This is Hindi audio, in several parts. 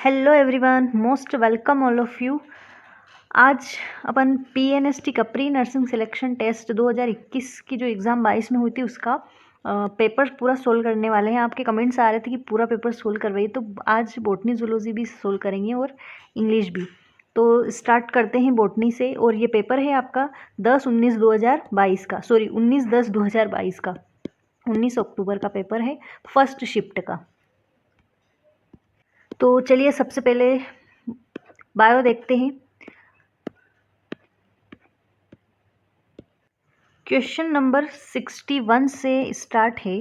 Hello everyone, most welcome all of you. आज अपन PNST का प्री नर्सिंग सिलेक्शन टेस्ट 2021 की जो एग्ज़ाम 22 में हुई थी उसका पेपर पूरा सोल्व करने वाले हैं। आपके कमेंट्स आ रहे थे कि पूरा पेपर सोल्व करवाइए, तो आज बॉटनी जूलॉजी भी सोल्व करेंगे और इंग्लिश भी। तो स्टार्ट करते हैं बॉटनी से। और ये पेपर है आपका 10/19/2022 का, सॉरी 19/10/2022 का, 19 अक्टूबर का पेपर है, फर्स्ट शिफ्ट का। तो चलिए सबसे पहले बायो देखते हैं। क्वेश्चन नंबर 61 से स्टार्ट है।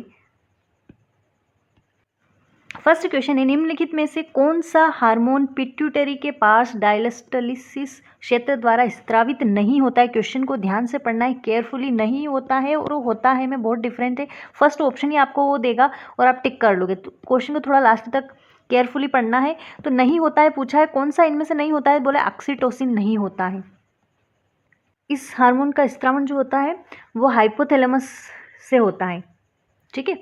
फर्स्ट क्वेश्चन है, निम्नलिखित में से कौन सा हार्मोन पिट्यूटरी के पास डायस्टोलिसिस क्षेत्र द्वारा स्त्रावित नहीं होता है। क्वेश्चन को ध्यान से पढ़ना है, केयरफुली। नहीं होता है और होता है में बहुत डिफरेंट है। फर्स्ट ऑप्शन ही आपको वो देगा और आप टिक कर लोगे। तो क्वेश्चन को थोड़ा लास्ट तक केयरफुली पढ़ना है। तो नहीं होता है पूछा है, कौन सा इनमें से नहीं होता है, बोले ऑक्सीटोसिन नहीं होता है। इस हार्मोन का स्त्रावण जो होता है वो हाइपोथैलेमस से होता है। ठीक है।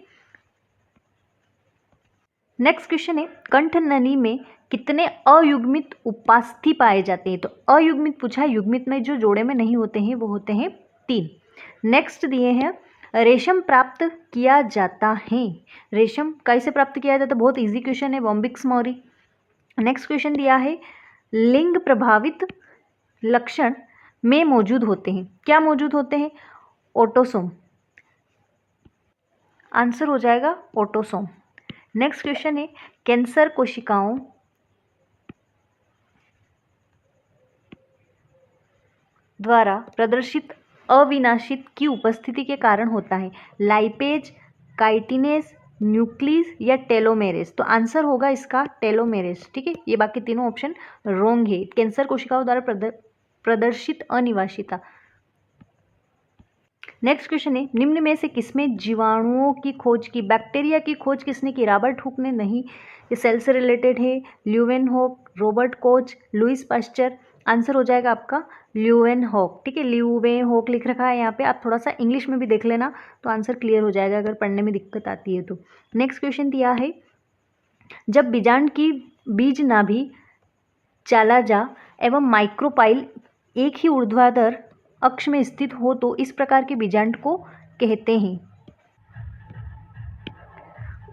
नेक्स्ट क्वेश्चन है, कंठ नली में कितने अयुग्मित उपास्थि पाए जाते हैं। तो अयुग्मित पूछा है, युग्मित में जो जोड़े में नहीं होते हैं वो होते हैं 3। नेक्स्ट दिए हैं, रेशम प्राप्त किया जाता है। रेशम कैसे प्राप्त किया जाता है, बहुत इजी क्वेश्चन है, बॉम्बिक्स मौरी। नेक्स्ट क्वेश्चन दिया है, लिंग प्रभावित लक्षण में मौजूद होते हैं। क्या मौजूद होते हैं, ऑटोसोम। आंसर हो जाएगा ऑटोसोम। नेक्स्ट क्वेश्चन है, कैंसर कोशिकाओं द्वारा प्रदर्शित अविनाशित की उपस्थिति के कारण होता है। लाइपेज, काइटिनेज, न्यूक्लियस या टेलोमेरेज। तो आंसर होगा इसका टेलोमेरेज। ठीक है, ये बाकी तीनों ऑप्शन रॉन्ग है। कैंसर कोशिकाओं द्वारा प्रदर्शित अनिवासिता। नेक्स्ट क्वेश्चन है, निम्न में से किसमें जीवाणुओं की खोज की, बैक्टीरिया की खोज किसने की। रॉबर्ट हुक ने नहीं। ये सेल से रिलेटेड है। Leeuwenhoek, Robert Koch, Louis Pasteur. Answer हो जाएगा आपका ल्यूवेनहॉक। ठीक है, ल्यूवेनहॉक लिख रखा है यहाँ पे, आप थोड़ा सा इंग्लिश में भी देख लेना तो आंसर क्लियर हो जाएगा अगर पढ़ने में दिक्कत आती है तो। नेक्स्ट क्वेश्चन दिया है, जब बीजांड की बीज नाभि चालाजा एवं माइक्रोपाइल एक ही ऊर्ध्वाधर अक्ष में स्थित हो तो इस प्रकार के बीजांड को कहते हैं।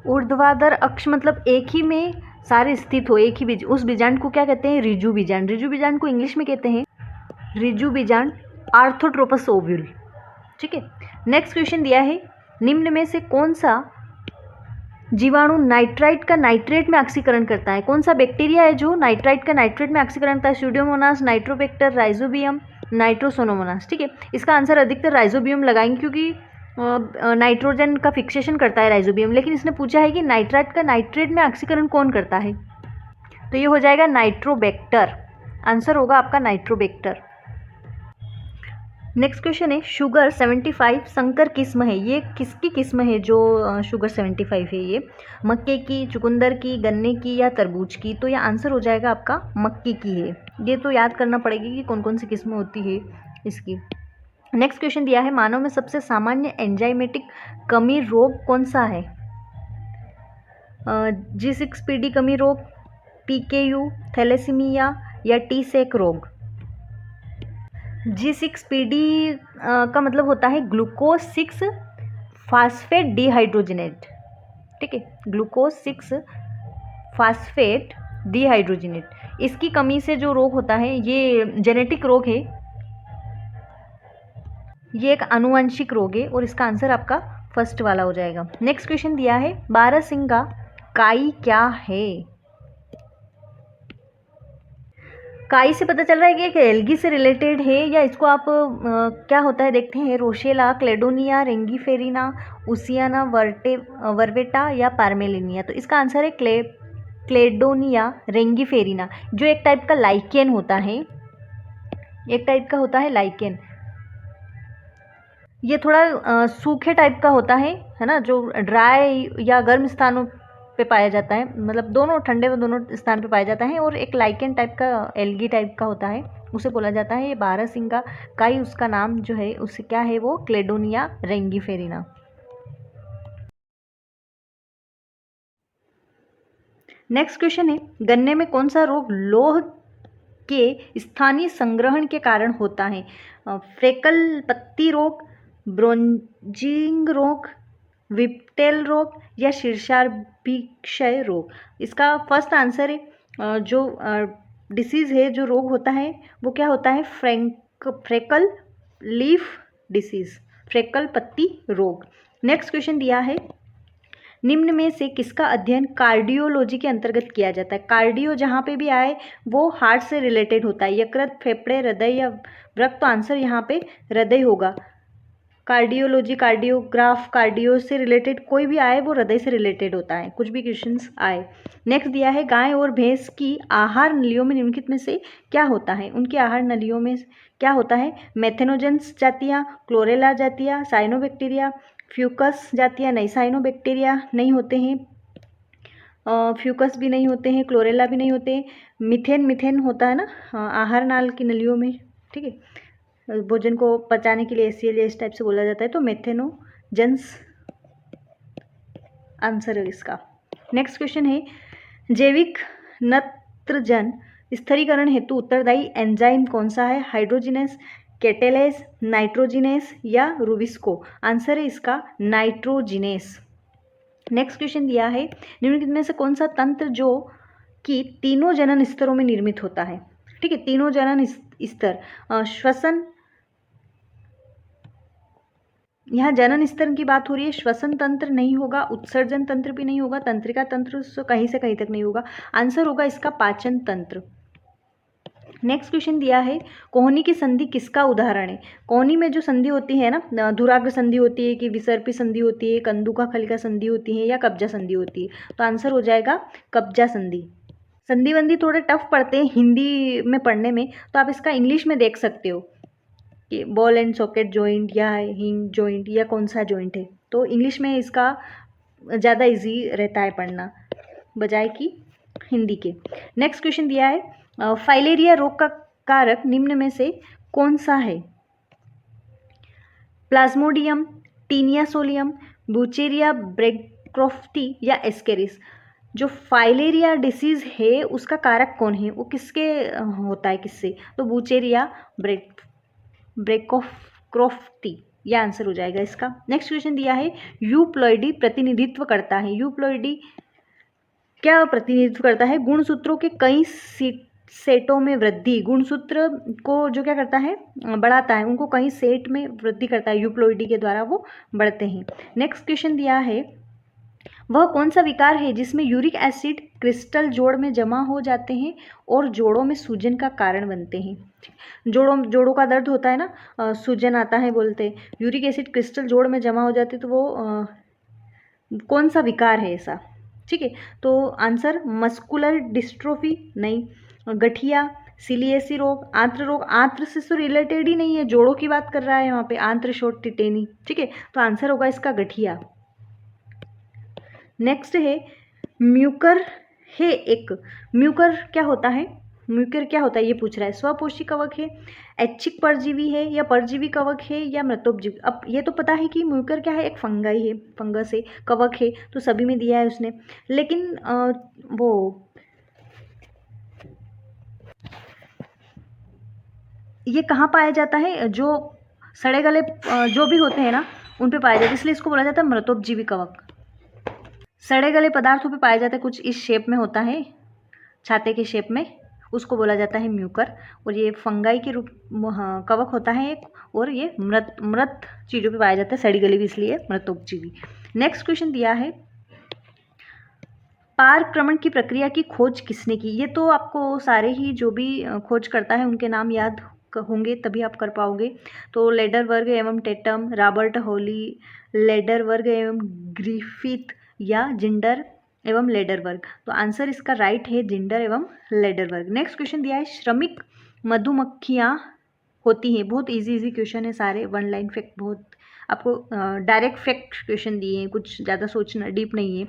ऊर्ध्वाधर अक्ष मतलब एक ही में सारे स्थित हो, एक ही बीज, उस बीजांड को क्या कहते हैं, रिजु बीजांड। रिजु बीजांड को इंग्लिश में कहते हैं रिजु बीजांड, आर्थोट्रोपस ओव्यूल। ठीक है। नेक्स्ट क्वेश्चन दिया है, निम्न में से कौन सा जीवाणु नाइट्राइट का नाइट्रेट में ऑक्सीकरण करता है। कौन सा बैक्टीरिया है जो नाइट्राइट का नाइट्रेट में ऑक्सीकरण करता है। Pseudomonas, Nitrobacter, Rhizobium, Nitrosomonas. ठीक है, इसका आंसर अधिकतर राइजोबियम लगाएंगे क्योंकि नाइट्रोजन का फिक्सेशन करता है राइजोबियम। लेकिन इसने पूछा है कि नाइट्राइट का नाइट्रेट में ऑक्सीकरण कौन करता है, तो ये हो जाएगा नाइट्रोबैक्टर। आंसर होगा आपका नाइट्रोबैक्टर। नेक्स्ट क्वेश्चन है, शुगर 75 संकर किस्म है। ये किसकी किस्म है जो शुगर 75 है, ये मक्के की, चुकंदर की, गन्ने की या तरबूज की। तो ये आंसर हो जाएगा आपका मक्के की है। ये तो याद करना पड़ेगी कि कौन कौन सी किस्में होती है इसकी। नेक्स्ट क्वेश्चन दिया है, मानव में सबसे सामान्य एंजाइमेटिक कमी रोग कौन सा है। G6PD कमी रोग, PKU, थैलेसीमिया या T-सेक रोग। G6PD का मतलब होता है ग्लूकोज 6 फास्फेट डिहाइड्रोजिनेट। ठीक है, ग्लूकोज 6 फास्फेट डिहाइड्रोजिनेट। इसकी कमी से जो रोग होता है ये जेनेटिक रोग है, ये एक आनुवंशिक रोग है और इसका आंसर आपका फर्स्ट वाला हो जाएगा। नेक्स्ट क्वेश्चन दिया है, बारहसिंगा काई क्या है। काई से पता चल रहा है कि एक एल्गी से रिलेटेड है, या इसको आप क्या होता है देखते हैं, रोशेला, क्लेडोनिया, रेंगीफेरिना, उसियाना, वर्वेटा या पार्मेलिनिया। तो इसका आंसर है क्लेडोनिया रेंगीफेरिना, जो एक टाइप का लाइकेन होता है, एक टाइप का होता है लाइकेन। ये थोड़ा सूखे टाइप का होता है ना, जो ड्राई या गर्म स्थानों पे पाया जाता है, मतलब दोनों ठंडे व दोनों स्थान पे पाया जाता है। और एक लाइकेन टाइप का, एल्गी टाइप का होता है, उसे बोला जाता है। ये बारहसिंगा काई, उसका नाम जो है उससे क्या है, वो क्लेडोनिया रेंगीफेरिना। नेक्स्ट क्वेश्चन है, गन्ने में कौन सा रोग लौह के स्थानीय संग्रहण के कारण होता है? फ्रेकल पत्ती रोग, ब्रोंजिंग रोग, विप्टेल रोग या शीर्षाभिक्षय रोग? इसका फर्स्ट आंसर है जो डिसीज़ है, जो रोग होता है वो क्या होता है? फ्रेकल लीफ डिसीज़, फ्रेकल पत्ती रोग। नेक्स्ट क्वेश्चन दिया है, निम्न में से किसका अध्ययन कार्डियोलॉजी के अंतर्गत किया जाता है? कार्डियो जहाँ पे भी आए वो हार्ट से रिलेटेड होता है, यकृत, फेफड़े, हृदय या वृक्क, तो आंसर यहाँ पे हृदय होगा। कार्डियोलॉजी, कार्डियोग्राफ, कार्डियो से रिलेटेड कोई भी आए वो हृदय से रिलेटेड होता है, कुछ भी क्वेश्चंस आए। नेक्स्ट दिया है, गाय और भैंस की आहार नलियों में निम्नलिखित में से क्या होता है? उनकी आहार नलियों में क्या होता है? मेथेनोजेंस जातियाँ, क्लोरेला जातियाँ, साइनोबैक्टीरिया, फ्यूकस जातियाँ, नहीं साइनोबैक्टीरिया नहीं होते हैं, फ्यूकस भी नहीं होते हैं, क्लोरेला भी नहीं होते हैं, मिथेन होता है ना आहार नाल की नलियों में, ठीक है, भोजन को पचाने के लिए HCl इस टाइप से बोला जाता है, तो मेथेनोजेंस आंसर है इसका। नेक्स्ट क्वेश्चन है, जैविक नत्रजन स्थिरीकरण हेतु उत्तरदायी एंजाइम कौन सा है? हाइड्रोजिनेस, केटेलेज, नाइट्रोजिनेस या रूबिस्को? आंसर है इसका नाइट्रोजिनेस। नेक्स्ट क्वेश्चन दिया है, निम्नलिखित में से कौन सा तंत्र जो कि तीनों जनन स्तरों में निर्मित होता है? ठीक है, तीनों जनन स्तर, श्वसन, यहाँ जनन स्तर की बात हो रही है, श्वसन तंत्र नहीं होगा, उत्सर्जन तंत्र भी नहीं होगा, तंत्रिका तंत्र कहीं से कहीं तक नहीं होगा, आंसर होगा इसका पाचन तंत्र। नेक्स्ट क्वेश्चन दिया है, कोहनी की संधि किसका उदाहरण है? कोहनी में जो संधि होती है ना, धुराग्र संधि होती है कि विसर्पी संधि होती है, कंदुका खलिका संधि होती है या कब्जा संधि होती है? तो आंसर हो जाएगा कब्जा संधि। संधि वंधि थोड़े टफ पड़ते हैं हिंदी में पढ़ने में, तो आप इसका इंग्लिश में देख सकते हो कि बॉल एंड सॉकेट जॉइंट या हिंग जॉइंट या कौन सा जॉइंट है, तो इंग्लिश में इसका ज़्यादा इजी रहता है पढ़ना बजाय कि हिंदी के। नेक्स्ट क्वेश्चन दिया है, फाइलेरिया रोग का कारक निम्न में से कौन सा है? प्लाज्मोडियम, टीनिया सोलियम, बुचेरिया ब्रैक्रोफ्टी या एस्केरिस? जो फाइलेरिया डिसीज़ है उसका कारक कौन है, वो किसके होता है, किससे? तो बुचेरिया ब्रैक्रोफ्टी, यह आंसर हो जाएगा इसका। नेक्स्ट क्वेश्चन दिया है, यूप्लॉइडी प्रतिनिधित्व करता है, यूप्लॉइडी क्या प्रतिनिधित्व करता है? गुणसूत्रों के कई सेटों में वृद्धि, गुणसूत्र को जो क्या करता है, बढ़ाता है, उनको कहीं सेट में वृद्धि करता है, यूप्लॉइडी के द्वारा वो बढ़ते हैं। नेक्स्ट क्वेश्चन दिया है, वह कौन सा विकार है जिसमें यूरिक एसिड क्रिस्टल जोड़ में जमा हो जाते हैं और जोड़ों में सूजन का कारण बनते हैं? जोड़ों का दर्द होता है ना, सूजन आता है बोलते, यूरिक एसिड क्रिस्टल जोड़ में जमा हो जाते, तो वो कौन सा विकार है ऐसा? ठीक है, तो आंसर मस्कुलर डिस्ट्रोफी नहीं, गठिया, सिलिएसी रोग, आंत्र रोग, आंत्र से तो रिलेटेड ही नहीं है, जोड़ों की बात कर रहा है यहाँ पे, आंत्र शोथ टिटेनी, ठीक है, तो आंसर होगा इसका गठिया। नेक्स्ट है, म्यूकर है एक, म्यूकर क्या होता है? म्यूकर क्या होता है ये पूछ रहा है। स्वपोषी कवक है, ऐच्छिक परजीवी है या परजीवी कवक है या मृतोपजीवी? अब ये तो पता है कि म्यूकर क्या है, एक फंगाई है, फंगस है, कवक है, तो सभी में दिया है उसने, लेकिन वो ये कहाँ पाया जाता है? जो सड़े गले जो भी होते हैं ना उन पे पाया जाता है, इसलिए इसको बोला जाता है मृतोपजीवी कवक। सड़े गले पदार्थों पे पाया जाता है, कुछ इस शेप में होता है, छाते के शेप में, उसको बोला जाता है म्यूकर, और ये फंगाई के रूप कवक होता है एक, और ये मृत चीज़ों पे पाया जाता है, सड़ी गली भी इसलिए मृतोपजीवी। नेक्स्ट क्वेश्चन दिया है, पारक्रमण की प्रक्रिया की खोज किसने की? ये तो आपको सारे ही जो भी खोज करता है उनके नाम याद होंगे तभी आप कर पाओगे। तो लेडरवर्ग एवं टेटम, रॉबर्ट हॉली, लेडरवर्ग एवं ग्रिफिथ या जिंडर एवं लेडरवर्ग? तो आंसर इसका राइट है जिंडर एवं लेडरवर्ग। नेक्स्ट क्वेश्चन दिया है, श्रमिक मधुमक्खियाँ होती हैं, बहुत इजी क्वेश्चन है सारे, वन लाइन फैक्ट, बहुत आपको डायरेक्ट फैक्ट क्वेश्चन दिए हैं, कुछ ज़्यादा सोचना डीप नहीं है।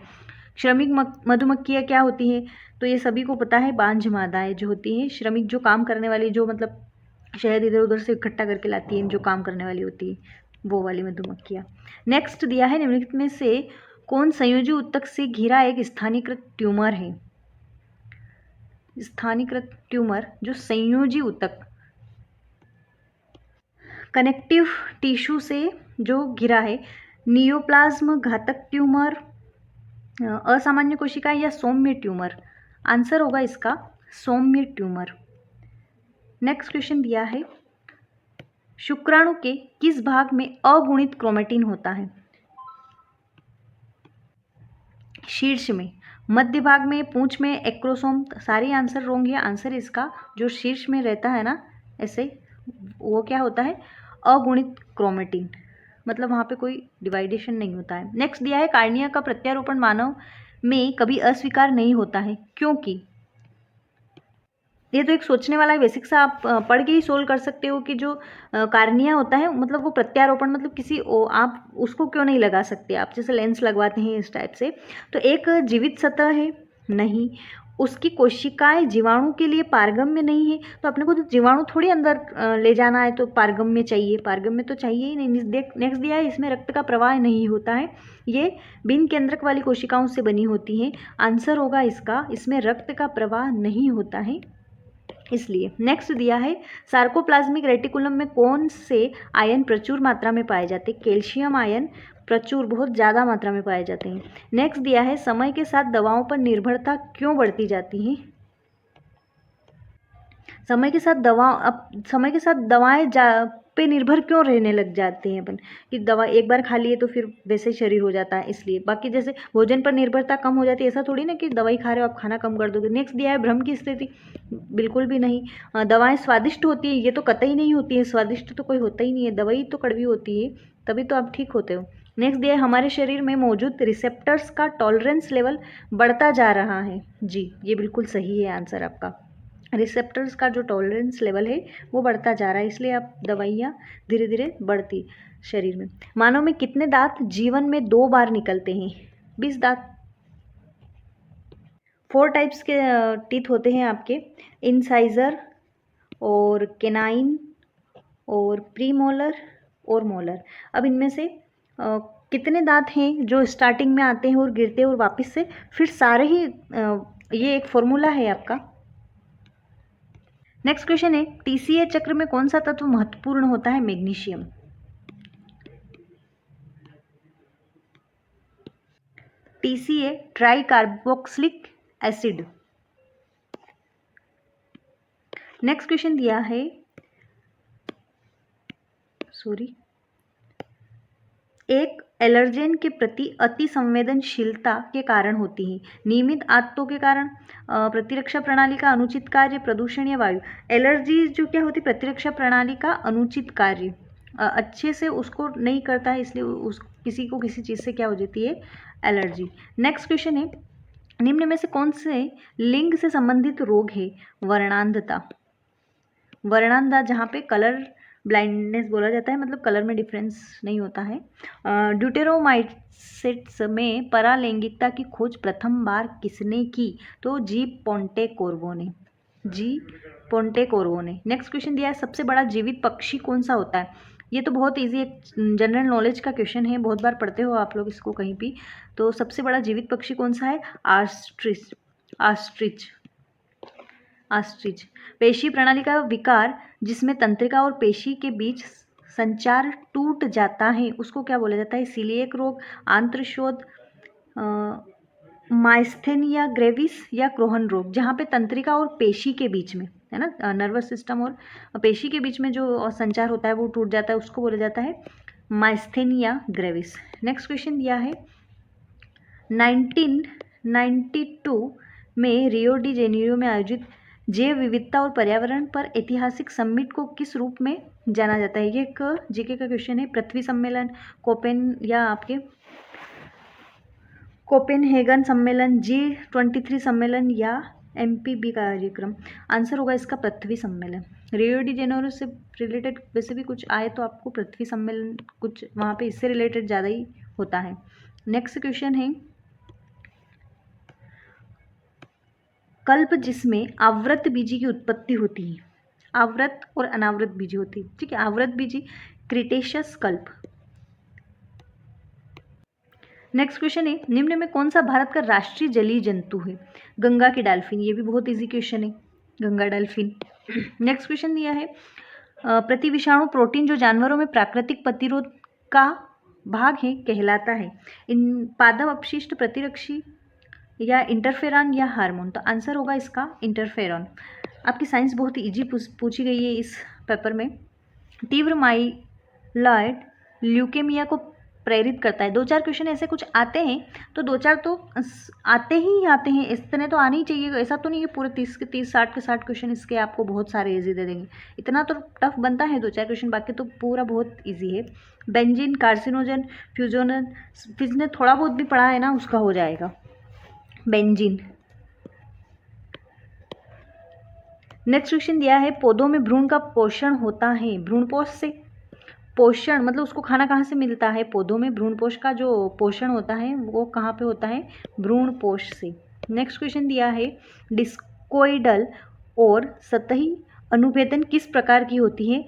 श्रमिक मधुमक्खियाँ क्या होती हैं? तो ये सभी को पता है, बांझ मादाएँ जो होती हैं, श्रमिक जो काम करने वाली, जो मतलब शहद इधर उधर से इकट्ठा करके लाती हैं, जो काम करने वाली होती है, वो वाली मधुमक्खियाँ। नेक्स्ट दिया है, निम्नलिखित में से कौन संयोजी ऊतक से घिरा एक स्थानीयकृत ट्यूमर है? स्थानीकृत ट्यूमर जो संयोजी ऊतक कनेक्टिव टिश्यू से जो घिरा है, नियोप्लाज्म घातक ट्यूमर, असामान्य कोशिका या सौम्य ट्यूमर। आंसर होगा इसका सौम्य ट्यूमर। नेक्स्ट क्वेश्चन दिया है, शुक्राणु के किस भाग में अगुणित क्रोमेटिन होता है? शीर्ष में, मध्य भाग में, पूंछ में, एक्रोसोम। सारे आंसर रोंग है। आंसर इसका जो शीर्ष में रहता है ना, ऐसे वो क्या होता है? अगुणित क्रोमेटिन, मतलब वहाँ पे कोई डिवाइडेशन नहीं होता है। नेक्स्ट दिया है, कार्निया का प्रत्यारोपण मानव में कभी अस्वीकार नहीं होता है, क्योंकि ये तो एक सोचने वाला है, बेसिक सा आप पढ़ के ही सोल्व कर सकते हो कि जो कार्निया होता है मतलब वो प्रत्यारोपण मतलब किसी आप उसको क्यों नहीं लगा सकते, आप जैसे लेंस लगवाते हैं इस टाइप से। तो एक जीवित सतह है, नहीं, उसकी कोशिकाएं जीवाणु के लिए पारगम्य नहीं है, तो अपने को तो जीवाणु थोड़ी अंदर ले जाना है, तो पारगम्य चाहिए, पारगम्य तो चाहिए ही नहीं। नेक्स्ट दिया है, इसमें रक्त का प्रवाह नहीं होता है, ये बिन केंद्रक वाली कोशिकाओं से बनी होती है। आंसर होगा इसका, इसमें रक्त का प्रवाह नहीं होता है इसलिए। नेक्स्ट दिया है, सार्कोप्लाज्मिक रेटिकुलम में कौन से आयन प्रचुर मात्रा में पाए जाते हैं? कैल्शियम आयन प्रचुर, बहुत ज़्यादा मात्रा में पाए जाते हैं। नेक्स्ट दिया है, समय के साथ दवाओं पर निर्भरता क्यों बढ़ती जाती है? समय के साथ दवाएं पे निर्भर क्यों रहने लग जाते हैं अपन, कि दवा एक बार खा लिए तो फिर वैसे ही शरीर हो जाता है, इसलिए। बाकी जैसे भोजन पर निर्भरता कम हो जाती है, ऐसा थोड़ी ना कि दवाई खा रहे हो आप खाना कम कर दोगे। नेक्स्ट दिया है, भ्रम की स्थिति, बिल्कुल भी नहीं। दवाएं स्वादिष्ट होती है, ये तो कतई नहीं होती है, स्वादिष्ट तो कोई होता ही नहीं है, दवाई तो कड़वी होती है, तभी तो आप ठीक होते हो। नेक्स्ट दिया है, हमारे शरीर में मौजूद रिसेप्टर्स का टॉलरेंस लेवल बढ़ता जा रहा है। जी, ये बिल्कुल सही है आंसर आपका। रिसेप्टर्स का जो टॉलरेंस लेवल है वो बढ़ता जा रहा है, इसलिए आप दवाइयाँ धीरे धीरे बढ़ती शरीर में। मानव में कितने दांत जीवन में 2 बार निकलते हैं? 20 दांत। 4 टाइप्स के टीथ होते हैं आपके, इंसाइजर और केनाइन और प्रीमोलर और मोलर। अब इनमें से कितने दांत हैं जो स्टार्टिंग में आते हैं और गिरते हैं और वापस से फिर सारे ही, ये एक फॉर्मूला है आपका। नेक्स्ट क्वेश्चन है, टीसीए चक्र में कौन सा तत्व महत्वपूर्ण होता है? Magnesium. TCA try carboxylic acid. Next question दिया है, एक एलर्जेन के प्रति अति संवेदनशीलता के कारण होती है, नियमित आदतों के कारण, प्रतिरक्षा प्रणाली का अनुचित कार्य, प्रदूषण या वायु। एलर्जी जो क्या होती है? प्रतिरक्षा प्रणाली का अनुचित कार्य, अच्छे से उसको नहीं करता है, इसलिए उस किसी को किसी चीज़ से क्या हो जाती है? एलर्जी। नेक्स्ट क्वेश्चन है, निम्न में से कौन से लिंग से संबंधित रोग है? वर्णांधता। वर्णांधा जहाँ पे कलर ब्लाइंडनेस बोला जाता है, मतलब कलर में डिफरेंस नहीं होता है। ड्यूटेरोमाइसेट्स में परालैंगिकता की खोज प्रथम बार किसने की? तो जी पोंटेकोर्वो ने। नेक्स्ट क्वेश्चन दिया है, सबसे बड़ा जीवित पक्षी कौन सा होता है? ये तो बहुत इजी एक जनरल नॉलेज का क्वेश्चन है, बहुत बार पढ़ते हो आप लोग इसको कहीं भी। तो सबसे बड़ा जीवित पक्षी कौन सा है? ऑस्ट्रिच। पेशी प्रणाली का विकार जिसमें तंत्रिका और पेशी के बीच संचार टूट जाता है, उसको क्या बोला जाता है? सीलिएक रोग, आंत्रशोथ, माइस्थेनिया ग्रेविस या क्रोहन रोग। जहाँ पे तंत्रिका और पेशी के बीच में है ना, नर्वस सिस्टम और पेशी के बीच में जो संचार होता है वो टूट जाता है, उसको बोला जाता है माइस्थेनिया ग्रेविस। नेक्स्ट क्वेश्चन दिया है, 1992 में रियो डी जेनेरियो में आयोजित जैव विविधता और पर्यावरण पर ऐतिहासिक समिट को किस रूप में जाना जाता है? ये एक जीके का क्वेश्चन है। पृथ्वी सम्मेलन, कोपेनहेगन सम्मेलन, G23 सम्मेलन या MPB कार्यक्रम। आंसर होगा इसका पृथ्वी सम्मेलन। रियो डी जेनेरियो से रिलेटेड वैसे भी कुछ आए तो आपको पृथ्वी सम्मेलन कुछ वहाँ पे इससे रिलेटेड ज़्यादा ही होता है। नेक्स्ट क्वेश्चन है, कल्प जिसमें आवृत बीजी की उत्पत्ति होती है, आवृत और अनावृत बीजी होती है, ठीक है। आवृत बीजी क्रिटेशियस कल्प। नेक्स्ट क्वेश्चन है, निम्न में कौन सा भारत का राष्ट्रीय जलीय जंतु है? गंगा की डॉल्फिन, ये भी बहुत इजी क्वेश्चन है, गंगा डॉल्फिन। नेक्स्ट क्वेश्चन दिया है, प्रतिविषाणु प्रोटीन जो जानवरों में प्राकृतिक प्रतिरोध का भाग है कहलाता है? इन पादप अपशिष्ट, प्रतिरक्षी या इंटरफेरॉन या हार्मोन? तो आंसर होगा इसका इंटरफेरॉन। आपकी साइंस बहुत इजी पूछी गई है इस पेपर में। तीव्र माइलॉइड ल्यूकेमिया को प्रेरित करता है। 2-4 क्वेश्चन ऐसे कुछ आते हैं, तो 2-4 तो आते ही आते हैं, इतने तो आने ही चाहिए। ऐसा तो नहीं है पूरे 30 के 30, 60 के 60 क्वेश्चन इसके आपको बहुत सारे इजी दे देंगे। इतना तो टफ बनता है 2-4 क्वेश्चन, बाकी तो पूरा बहुत इजी है। बेंजीन, कार्सिनोजन, फ्यूजोनन, जिसने थोड़ा बहुत भी पढ़ा है ना उसका हो जाएगा बेंजीन। नेक्स्ट क्वेश्चन दिया है, पौधों में भ्रूण का पोषण होता है? भ्रूणपोष से पोषण मतलब उसको खाना कहाँ से मिलता है? पौधों में भ्रूणपोष का जो पोषण होता है वो कहाँ पे होता है? भ्रूणपोष से। नेक्स्ट क्वेश्चन दिया है, डिस्कोइडल और सतही अनुभेदन किस प्रकार की होती है?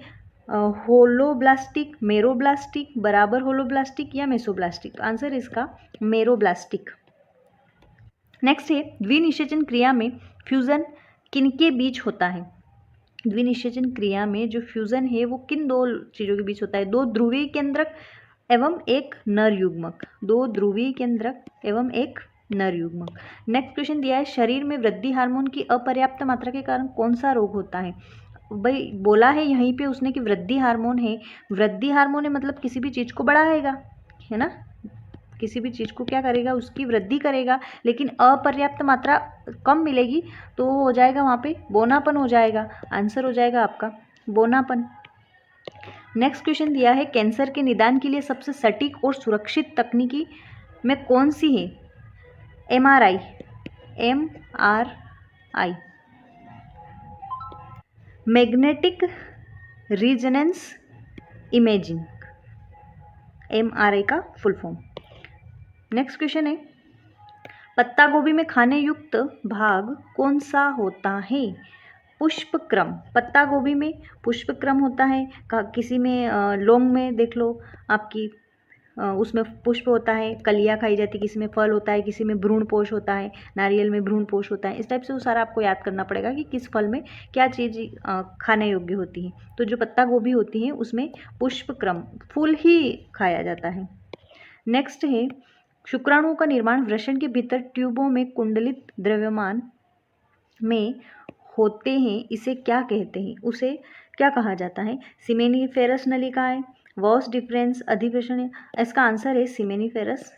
होलोब्लास्टिक, मेरोब्लास्टिक, बराबर होलोब्लास्टिक या मेसोब्लास्टिक? तो आंसर इसका मेरोब्लास्टिक। नेक्स्ट है, द्विनिषेचन क्रिया में फ्यूजन किनके बीच होता है? द्विनिषेचन क्रिया में जो फ्यूजन है वो किन दो चीज़ों के बीच होता है? 2 ध्रुवीय केंद्रक एवं एक नर युग्मक। 2 ध्रुवीय केंद्रक एवं एक नर युग्मक। नेक्स्ट क्वेश्चन दिया है, शरीर में वृद्धि हार्मोन की अपर्याप्त मात्रा के कारण कौन सा रोग होता है? भाई बोला है यहीं पे उसने कि वृद्धि हार्मोन है। वृद्धि हार्मोन है मतलब किसी भी चीज़ को बढ़ाएगा, है ना, किसी भी चीज़ को क्या करेगा? उसकी वृद्धि करेगा। लेकिन अपर्याप्त मात्रा कम मिलेगी तो वो हो जाएगा वहाँ पे बोनापन हो जाएगा। आंसर हो जाएगा आपका बोनापन। नेक्स्ट क्वेश्चन दिया है, कैंसर के निदान के लिए सबसे सटीक और सुरक्षित तकनीकी में कौन सी है? MRI, magnetic resonance imaging, MRI का फुल फॉर्म। नेक्स्ट क्वेश्चन है, पत्ता गोभी में खाने युक्त भाग कौन सा होता है? पुष्पक्रम। पत्ता गोभी में पुष्पक्रम होता है। किसी में लौंग में देख लो आपकी उसमें पुष्प होता है, कलियाँ खाई जाती, किसी में फल होता है, किसी में भ्रूणपोष होता है, नारियल में भ्रूणपोष होता है। इस टाइप से वो सारा आपको याद करना पड़ेगा कि किस फल में क्या चीज़ खाने योग्य होती है। तो जो पत्ता गोभी होती है उसमें पुष्पक्रम फूल ही खाया जाता है। नेक्स्ट है, शुक्राणुओं का निर्माण वृषण के भीतर ट्यूबों में कुंडलित द्रव्यमान में होते हैं, इसे क्या कहते हैं? उसे क्या कहा जाता है? सिमेनिफेरस नलिकाएं, वॉस डिफरेंस, अधिवेशन। इसका आंसर है सिमेनिफेरस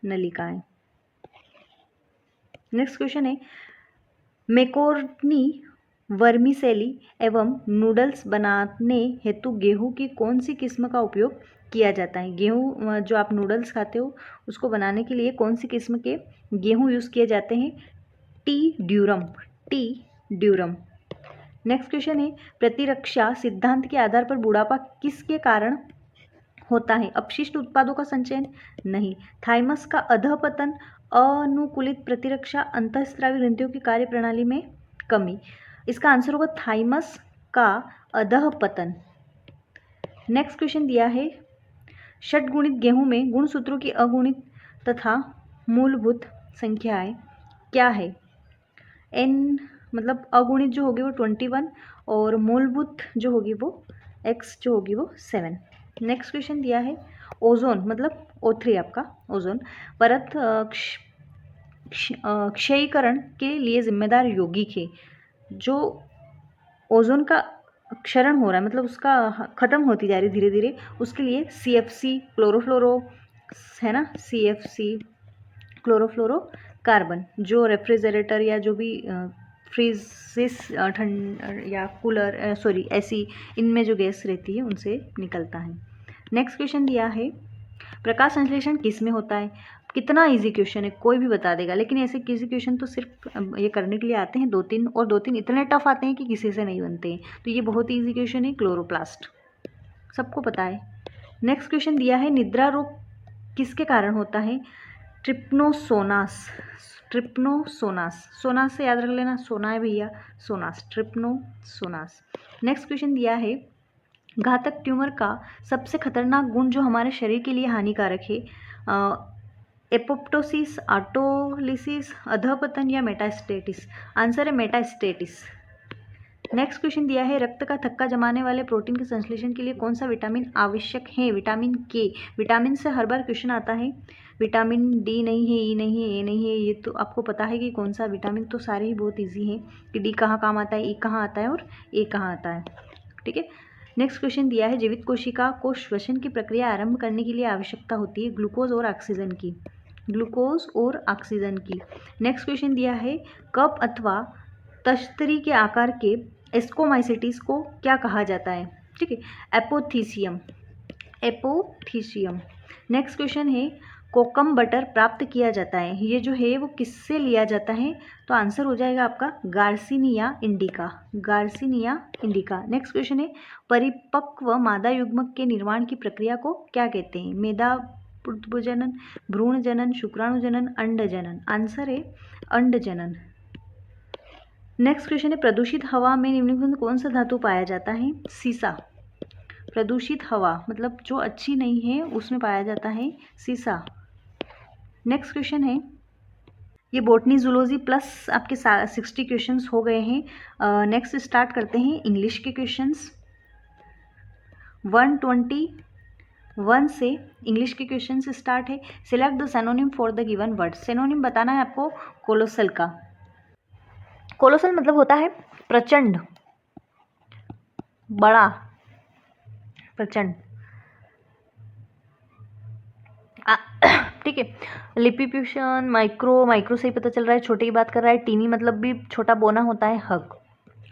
नलिकाएं। नेक्स्ट क्वेश्चन है, मैकोर्नी वर्मिसेली एवं नूडल्स बनाने हेतु गेहूं की कौन सी किस्म का उपयोग किया जाता है? गेहूं जो आप नूडल्स खाते हो उसको बनाने के लिए कौन सी किस्म के गेहूं यूज़ किए जाते हैं? T durum. नेक्स्ट क्वेश्चन है, प्रतिरक्षा सिद्धांत के आधार पर बुढ़ापा किसके कारण होता है? अपशिष्ट उत्पादों का संचयन? नहीं। थाइमस का अधःपतन, अनुकूलित प्रतिरक्षा, अंतःस्रावी ग्रंथियों की कार्यप्रणाली में कमी। इसका आंसर होगा थाइमस का अधःपतन। नेक्स्ट क्वेश्चन दिया है, षटगुणित गेहूं में गुणसूत्रों की अगुणित तथा मूलभूत संख्याएं क्या है? n मतलब अगुणित जो होगी वो 21 और मूलभूत जो होगी वो x जो होगी वो 7। नेक्स्ट क्वेश्चन दिया है, ओजोन मतलब O3 आपका ओजोन परत क्षयीकरण के लिए जिम्मेदार यौगिक है। जो ओजोन का क्षरण हो रहा है मतलब उसका ख़त्म होती जा रही है धीरे धीरे, उसके लिए CFC क्लोरोफ्लोरो है ना, CFC क्लोरोफ्लोरोकार्बन जो रेफ्रिजरेटर या जो भी फ्रीजेस ठंड या कूलर ऐसी इनमें जो गैस रहती है उनसे निकलता है। नेक्स्ट क्वेश्चन दिया है, प्रकाश संश्लेषण किस में होता है? कितना इजी क्वेश्चन है, कोई भी बता देगा, लेकिन ऐसे किसी क्वेश्चन तो सिर्फ ये करने के लिए आते हैं 2-3 और 2-3 इतने टफ आते हैं कि किसी से नहीं बनते हैं। तो ये बहुत इजी क्वेश्चन है, क्लोरोप्लास्ट सबको पता है। नेक्स्ट क्वेश्चन दिया है, निद्रा रोग किसके कारण होता है? ट्रिप्नोसोनास सोनास से याद रख लेना, सोना है भैया, सोनास, ट्रिप्नोसोनास। नेक्स्ट क्वेश्चन दिया है, घातक ट्यूमर का सबसे खतरनाक गुण जो हमारे शरीर के लिए हानिकारक है एपोप्टोसिस, ऑटोलिसिस, अधःपतन या मेटास्टेटिस? आंसर है मेटास्टेटिस। नेक्स्ट क्वेश्चन दिया है, रक्त का थक्का जमाने वाले प्रोटीन के संश्लेषण के लिए कौन सा विटामिन आवश्यक है? विटामिन के। विटामिन से हर बार क्वेश्चन आता है। विटामिन डी नहीं है, ई नहीं है, ए नहीं है, ये तो आपको पता है कि कौन सा विटामिन, तो सारे ही बहुत इजी हैं कि डी कहाँ काम आता है, ई कहाँ आता है और ए कहाँ आता है। ठीक है। नेक्स्ट क्वेश्चन दिया है, जीवित कोशिका को श्वसन की प्रक्रिया आरंभ करने के लिए आवश्यकता होती है ग्लूकोज और ऑक्सीजन की। ग्लूकोज और ऑक्सीजन की। नेक्स्ट क्वेश्चन दिया है, कप अथवा तश्तरी के आकार के एस्कोमाइसिटीज को क्या कहा जाता है? ठीक है, एपोथीसियम। एपोथीसियम। नेक्स्ट क्वेश्चन है, कोकम बटर प्राप्त किया जाता है, ये जो है वो किससे लिया जाता है? तो आंसर हो जाएगा आपका garcinia indica. Garcinia indica. Next question है, परिपक्व मादा युग्मक के निर्माण की प्रक्रिया को क्या कहते हैं? मेधा जनन, भ्रूण जनन, शुक्राणु जनन, अंड जनन? आंसर है अंड जनन। नेक्स्ट क्वेश्चन है, प्रदूषित हवा में निम्नलिखित में कौन सा धातु पाया जाता है? सीसा। प्रदूषित हवा मतलब जो अच्छी नहीं है उसमें पाया जाता है सीसा। नेक्स्ट क्वेश्चन है, ये बोटनी जूलॉजी प्लस आपके 60 क्वेश्चंस हो गए हैं। नेक्स्ट स्टार्ट करते हैं इंग्लिश के क्वेश्चंस। 121 से इंग्लिश के क्वेश्चंस स्टार्ट है। Select the synonym for the given word. Synonym बताना है आपको कोलोसल का। कोलोसल मतलब होता है प्रचंड, बड़ा, प्रचंड। ठीक है। लिपिप्यूशन, माइक्रो, माइक्रो से ही पता चल रहा है छोटे की बात कर रहा है। टीनी मतलब भी छोटा बोना होता है, हग।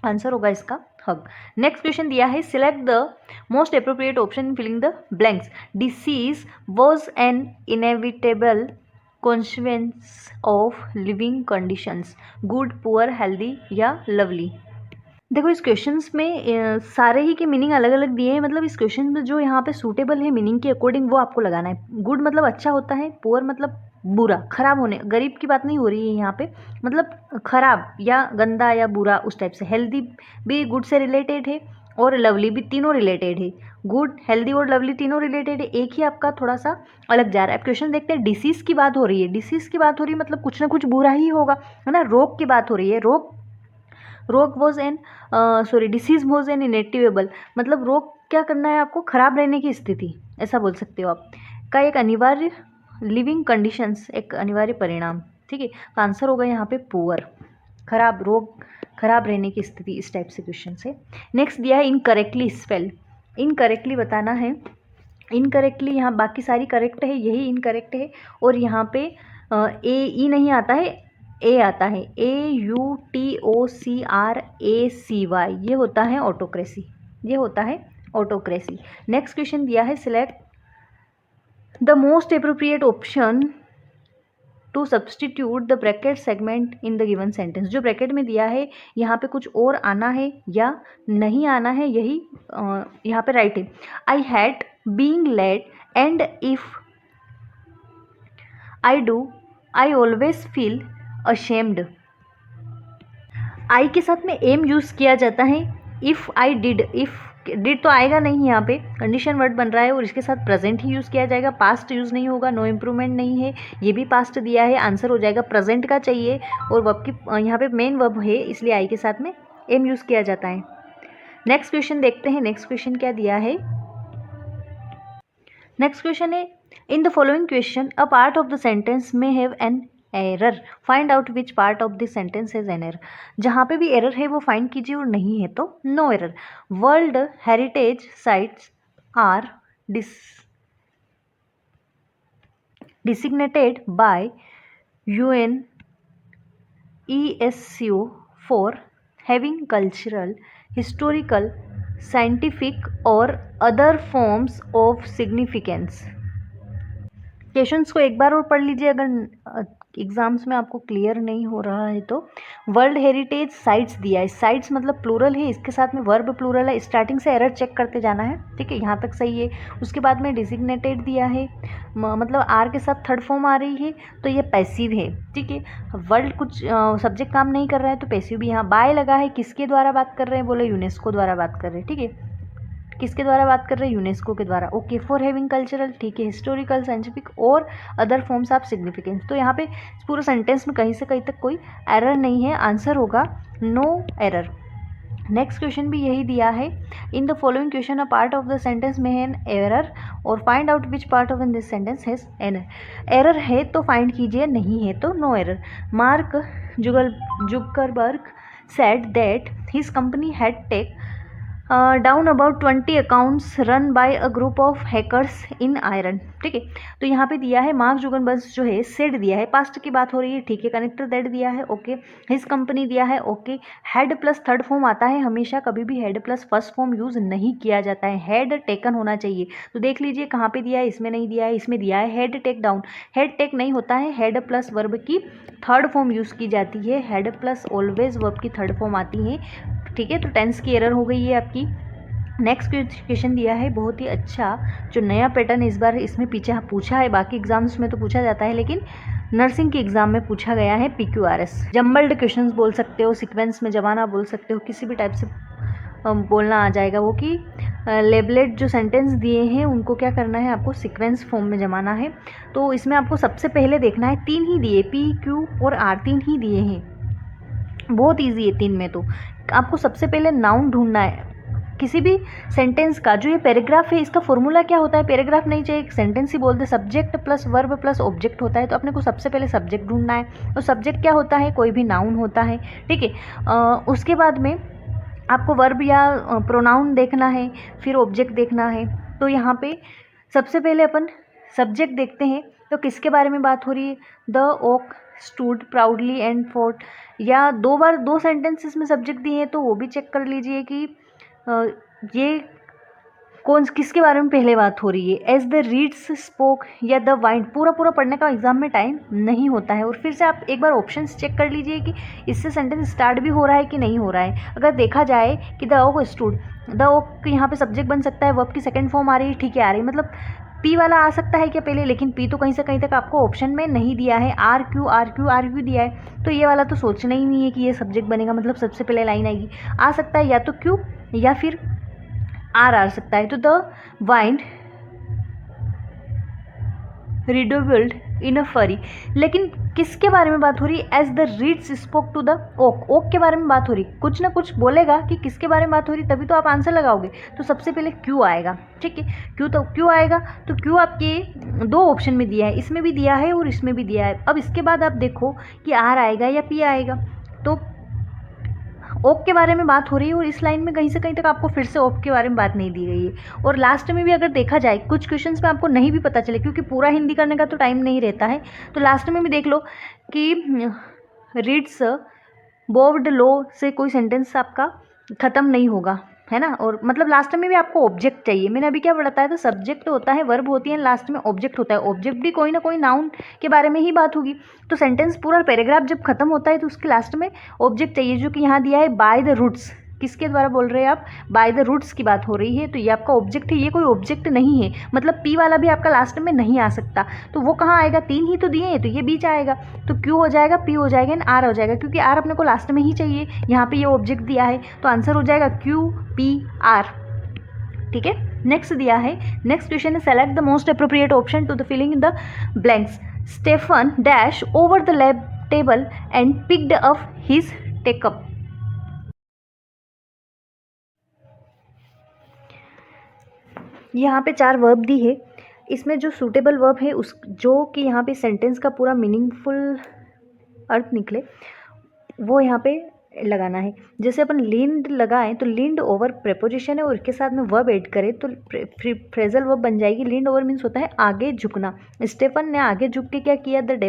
आंसर होगा इसका हग। नेक्स्ट क्वेश्चन दिया है, select the most appropriate option in filling the blanks. Disease was an inevitable consequence of living conditions. Good, poor, healthy या लवली? देखो इस क्वेश्चंस में सारे ही के मीनिंग अलग अलग दिए हैं, मतलब इस क्वेश्चन में जो यहाँ पे सूटेबल है मीनिंग के अकॉर्डिंग वो आपको लगाना है। गुड मतलब अच्छा होता है, पुअर मतलब बुरा, खराब होने, गरीब की बात नहीं हो रही है यहाँ पे, मतलब खराब या गंदा या बुरा उस टाइप से। हेल्दी भी गुड से रिलेटेड है और लवली भी, तीनों रिलेटेड है। गुड, हेल्दी और लवली तीनों रिलेटेड है, एक ही आपका थोड़ा सा अलग जा रहा है। अब क्वेश्चन देखते हैं, डिसीज़ की बात हो रही है। डिसीज़ की बात हो रही है मतलब कुछ ना कुछ बुरा ही होगा, है ना। रोग की बात हो रही है। रोग was an disease was an inactivable, मतलब रोग क्या करना है आपको? खराब रहने की स्थिति, ऐसा बोल सकते हो आप, का एक अनिवार्य, लिविंग कंडीशंस एक अनिवार्य परिणाम। ठीक है, तो आंसर होगा यहाँ पे पुअर, खराब, रोग, खराब रहने की स्थिति, इस टाइप से क्वेश्चन से। नेक्स्ट दिया है इनकरेक्टली स्पेल। इनकरेक्टली बताना है। इनकरेक्टली, यहाँ बाकी सारी करेक्ट है, यही इनकरेक्ट है। और यहाँ पे ए ई नहीं आता है, ए आता है, AUTOCRACY, ये होता है ऑटोक्रेसी, ये होता है ऑटोक्रेसी। नेक्स्ट क्वेश्चन दिया है, select the most appropriate option to substitute the bracket segment in the given sentence. जो ब्रैकेट में दिया है यहाँ पे कुछ और आना है या नहीं आना है, यही यहाँ पे राइट है। I had being laid and if I do I always feel ashamed. I के साथ में एम यूज़ किया जाता है। If I did, if did तो आएगा नहीं, यहाँ पे कंडीशन वर्ड बन रहा है और इसके साथ प्रेजेंट ही यूज़ किया जाएगा, पास्ट यूज़ नहीं होगा। नो इम्प्रूवमेंट नहीं है, ये भी पास्ट दिया है, आंसर हो जाएगा प्रेजेंट का चाहिए और वर्ब की, यहाँ पे मेन वर्ब है इसलिए आई के साथ में एम यूज़ किया जाता है। नेक्स्ट क्वेश्चन देखते हैं। नेक्स्ट क्वेश्चन क्या दिया है? नेक्स्ट क्वेश्चन है, in the following question a part of the sentence में have an error, find out which part of this sentence has an error. जहाँ पे भी एरर है वो फाइंड कीजिए और नहीं है तो no error. World heritage sites are designated by UNESCO for having cultural, historical, scientific और other forms of significance. Questions को एक बार और पढ़ लीजिए अगर एग्जाम्स में आपको क्लियर नहीं हो रहा है तो। वर्ल्ड हेरिटेज साइट्स दिया है, साइट्स मतलब प्लूरल है, इसके साथ में वर्ब प्लूरल है, स्टार्टिंग से एरर चेक करते जाना है। ठीक है, यहाँ तक सही है। उसके बाद में डिसिग्नेटेड दिया है, मतलब आर के साथ थर्ड फॉर्म आ रही है तो ये पैसिव है। ठीक है, वर्ल्ड कुछ सब्जेक्ट काम नहीं कर रहा है तो पैसिव भी। यहाँ बाय लगा है, किसके द्वारा बात कर रहे हैं? बोले यूनेस्को द्वारा बात कर रहे हैं। ठीक है, किसके द्वारा बात कर रहे हैं, यूनेस्को के द्वारा। ओके, फॉर हैविंग कल्चरल, ठीक है, हिस्टोरिकल, साइंटिफिक और अदर फॉर्म्स ऑफ सिग्निफिकेंस। तो यहाँ पे पूरे सेंटेंस में कहीं से कहीं तक कोई एरर नहीं है, आंसर होगा नो एरर। नेक्स्ट क्वेश्चन भी यही दिया है, in the following question a part of the sentence में एन एरर और find out which part of in this sentence has an error है तो फाइंड कीजिए, नहीं है तो no error. Mark Zuckerberg said that his company had down about 20 accounts run by a group of hackers in Iran। ठीक है, तो यहाँ पे दिया है मार्क जुकरबर्ग जो है सेड दिया है, पास्ट की बात हो रही है, ठीक है, कनेक्टर दैट दिया है, ओके, हिज कंपनी दिया है, okay, had plus third form आता है हमेशा, कभी भी had plus first form use नहीं किया जाता है, हैड टेकन होना चाहिए। तो देख लीजिए कहाँ पे दिया है, इसमें नहीं दिया है, इसमें दिया है had take down, had take नहीं होता है, हैड प्लस वर्ब की थर्ड फॉर्म यूज़ की जाती है, हैड प्लस ऑलवेज वर्ब की थर्ड फॉर्म आती है। ठीक है, तो टेंस की एरर हो गई है आपकी। नेक्स्ट क्वेश्चन दिया है बहुत ही अच्छा, जो नया पैटर्न इस बार इसमें पीछे पूछा है, बाकी एग्जाम्स में तो पूछा जाता है लेकिन नर्सिंग के एग्जाम में पूछा गया है PQRS। जम्बल्ड क्वेश्चंस बोल सकते हो, सीक्वेंस में जमाना बोल सकते हो, किसी भी टाइप से बोलना आ जाएगा वो कि लेबलेट जो सेंटेंस दिए हैं उनको क्या करना है, आपको सीक्वेंस फॉर्म में जमाना है। तो इसमें आपको सबसे पहले देखना है, 3 ही दिए, P, Q और R 3 ही दिए हैं, बहुत ईजी है 3 में। तो आपको सबसे पहले नाउन ढूंढना है किसी भी सेंटेंस का। जो ये पैराग्राफ है इसका फॉर्मूला क्या होता है, पैराग्राफ नहीं चाहिए, एक सेंटेंस ही बोलते, subject plus verb plus object होता है। तो अपने को सबसे पहले सब्जेक्ट ढूंढना है, और सब्जेक्ट क्या होता है, कोई भी नाउन होता है। ठीक है, उसके बाद में आपको वर्ब या प्रोनाउन देखना है, फिर ऑब्जेक्ट देखना है। तो यहाँ पे सबसे पहले अपन सब्जेक्ट देखते हैं, तो किसके बारे में बात हो रही है, the oak stood proudly and fort, या 2 बार 2 सेंटेंसेस में सब्जेक्ट दिए हैं तो वो भी चेक कर लीजिए कि ये कौन किसके बारे में पहले बात हो रही है, एज द रीड्स स्पोक या द वाइंड। पूरा पढ़ने का एग्जाम में टाइम नहीं होता है, और फिर से आप एक बार ऑप्शंस चेक कर लीजिए कि इससे सेंटेंस स्टार्ट भी हो रहा है कि नहीं हो रहा है। अगर देखा जाए कि the oak stood, the oak यहाँ पे सब्जेक्ट बन सकता है, वर्ब की सेकंड फॉर्म आ रही है, ठीक है, आ रही है, मतलब पी वाला आ सकता है क्या पहले, लेकिन पी तो कहीं से कहीं तक आपको ऑप्शन में नहीं दिया है, आर क्यू दिया है, तो ये वाला तो सोचना ही नहीं है कि ये सब्जेक्ट बनेगा, मतलब सबसे पहले लाइन आएगी। आ सकता है या तो क्यू या फिर आर आ सकता है। तो द वाइंड रिडोबल्ड इन अ फरी, लेकिन किसके बारे में बात हो रही है, as the reeds spoke to the oak, oak के बारे में बात हो रही, कुछ ना कुछ बोलेगा कि किसके बारे में बात हो रही, तभी तो आप आंसर लगाओगे। तो सबसे पहले क्यू आएगा, ठीक है, क्यू आएगा। तो क्यू आपके 2 ऑप्शन में दिया है, इसमें भी दिया है और इसमें भी दिया है। अब इसके बाद आप देखो कि आर आएगा या पी आएगा। तो ओक के बारे में बात हो रही है, और इस लाइन में कहीं से कहीं तक आपको फिर से ओक के बारे में बात नहीं दी गई है। और लास्ट में भी अगर देखा जाए, कुछ क्वेश्चंस में आपको नहीं भी पता चले, क्योंकि पूरा हिंदी करने का तो टाइम नहीं रहता है, तो लास्ट में भी देख लो कि रीड्स बोव्ड लो से कोई सेंटेंस आपका ख़त्म नहीं होगा, है ना। और मतलब लास्ट में भी आपको ऑब्जेक्ट चाहिए, मैंने अभी क्या बताया था, सब्जेक्ट होता है, वर्ब होती है, लास्ट में ऑब्जेक्ट होता है। ऑब्जेक्ट भी कोई ना कोई नाउन के बारे में ही बात होगी। तो सेंटेंस पूरा पैराग्राफ जब खत्म होता है तो उसके लास्ट में ऑब्जेक्ट चाहिए, जो कि यहाँ दिया है बाय द रूट्स। किसके द्वारा बोल रहे हैं आप, बाय द रूट्स की बात हो रही है, तो ये आपका ऑब्जेक्ट है, ये कोई ऑब्जेक्ट नहीं है, मतलब पी वाला भी आपका लास्ट में नहीं आ सकता। तो वो कहाँ आएगा, 3 ही तो दिए हैं, तो ये बीच आएगा, तो क्यू हो जाएगा, पी हो जाएगा एंड आर हो जाएगा, क्योंकि आर अपने को लास्ट में ही चाहिए, यहाँ पे ये ऑब्जेक्ट दिया है, तो आंसर हो जाएगा क्यू पी आर। ठीक है, नेक्स्ट दिया है, नेक्स्ट क्वेश्चन है, select the most appropriate option to the filling in the blanks. Stephen dash over the lab table and picked up his teacup. यहाँ पे 4 वर्ब दी है, इसमें जो सूटेबल वर्ब है उस जो कि यहाँ पे सेंटेंस का पूरा मीनिंगफुल अर्थ निकले वो यहाँ पे लगाना है। जैसे अपन लीन्ड लगाएं तो लीन्ड ओवर प्रेपोजिशन है, और इसके साथ में वर्ब ऐड करें तो फ्रेजल वर्ब बन जाएगी। लीन्ड ओवर मीन्स होता है आगे झुकना। स्टेफन ने आगे झुक के क्या किया, द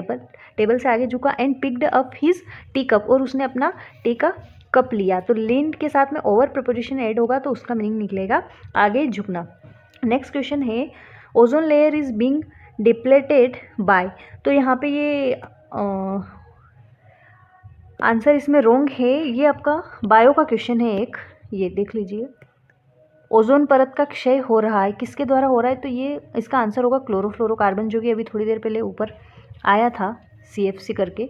टेबल से आगे झुका and picked up his tea cup, और उसने अपना टी का कप लिया। तो लीन्ड के साथ में ओवर प्रेपोजिशन ऐड होगा तो उसका मीनिंग निकलेगा आगे झुकना। नेक्स्ट क्वेश्चन है, ozone layer is being depleted by. तो यहाँ पे ये आंसर इसमें रॉन्ग है, ये आपका बायो का क्वेश्चन है एक, ये देख लीजिए। ओजोन परत का क्षय हो रहा है, किसके द्वारा हो रहा है, तो ये इसका आंसर होगा क्लोरोफ्लोरोकार्बन, जो कि अभी थोड़ी देर पहले ऊपर आया था CFC करके।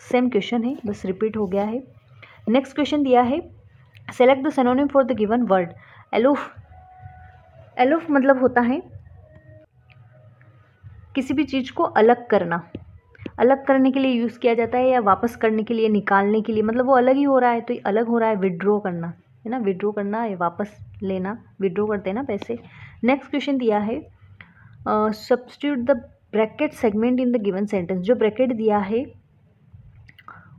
सेम क्वेश्चन है, बस रिपीट हो गया है। नेक्स्ट क्वेश्चन दिया है, select the synonym for the given word. Aloof aloof मतलब होता है किसी भी चीज़ को अलग करना, अलग करने के लिए यूज़ किया जाता है या वापस करने के लिए, निकालने के लिए, मतलब वो अलग ही हो रहा है तो ये अलग हो रहा है। विड्रॉ करना है ना, विड्रॉ करना है, वापस लेना, विड्रॉ करते हैं ना पैसे। नेक्स्ट क्वेश्चन दिया है substitute the bracket segment in the given sentence. जो ब्रैकेट दिया है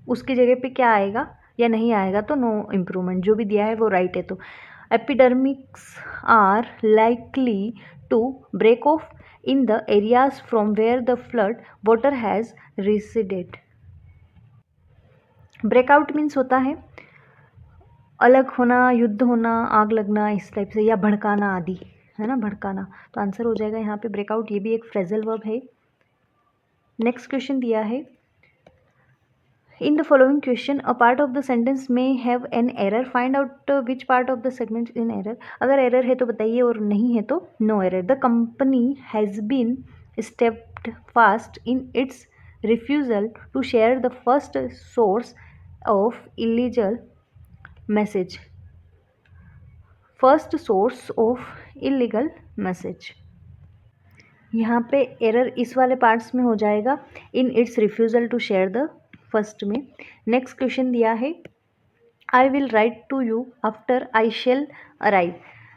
उसकी जगह पे क्या आएगा या नहीं आएगा तो नो इम्प्रूवमेंट, जो भी दिया है वो राइट है। तो epidemics are likely to break off in the areas from where the flood water has receded. Breakout means होता है अलग होना, युद्ध होना, आग लगना, इस टाइप से, या भड़काना आदि, है ना, भड़काना। तो आंसर हो जाएगा यहाँ पे ब्रेकआउट। ये भी एक फ्रेजल वर्ब है। नेक्स्ट क्वेश्चन दिया है in the following question a part of the sentence may have an error, find out which part of the segment is in error। अगर error है तो बताइए और नहीं है तो no error। the company has been steadfast in its refusal to share the first source of illegal message, first source of illegal message। यहाँ पे एरर इस वाले पार्ट्स में हो जाएगा, in its refusal to share the first में। नेक्स्ट क्वेश्चन दिया है I will write to you after I shall arrive.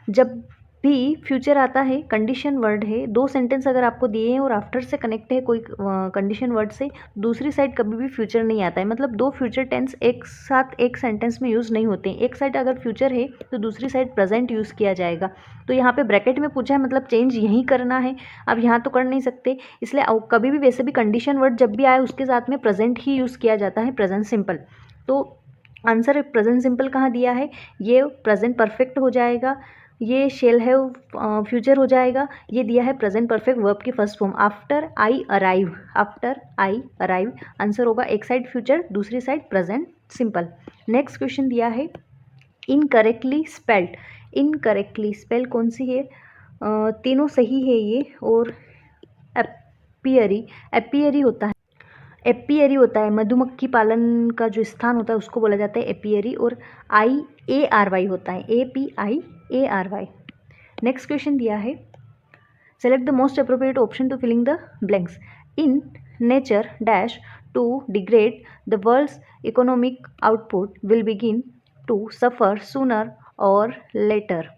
जब भी फ्यूचर आता है, कंडीशन वर्ड है, दो सेंटेंस अगर आपको दिए हैं और आफ्टर से कनेक्ट है कोई कंडीशन वर्ड से, दूसरी साइड कभी भी फ्यूचर नहीं आता है। मतलब दो फ्यूचर टेंस एक साथ एक सेंटेंस में यूज़ नहीं होते हैं। एक साइड अगर फ्यूचर है तो दूसरी साइड प्रेजेंट यूज़ किया जाएगा। तो यहाँ पे ब्रैकेट में पूछा है, मतलब चेंज यहीं करना है। अब यहाँ तो कर नहीं सकते, इसलिए कभी भी वैसे भी कंडीशन वर्ड जब भी आए उसके साथ में प्रेजेंट ही यूज़ किया जाता है, प्रेजेंट सिंपल। तो आंसर प्रेजेंट सिंपल कहाँ दिया है, ये प्रेजेंट परफेक्ट हो जाएगा, ये शेल है फ्यूचर हो जाएगा, ये दिया है प्रेजेंट परफेक्ट वर्ब की first form after I arrive, after I arrive. Answer होगा एक साइड फ्यूचर, दूसरी side present simple. Next question दिया है इनकरेक्टली स्पेल्ड। इनकरेक्टली स्पेल कौन सी है, तीनों सही है ये, और एपियरी, एपियरी होता है, एपियरी होता है, मधुमक्खी पालन का जो स्थान होता है उसको बोला जाता है एपियरी, और IARY होता है, APIARY। नेक्स्ट क्वेश्चन दिया है select the most appropriate option to filling the blanks. In nature dash to degrade the world's economic output will begin to suffer sooner or later.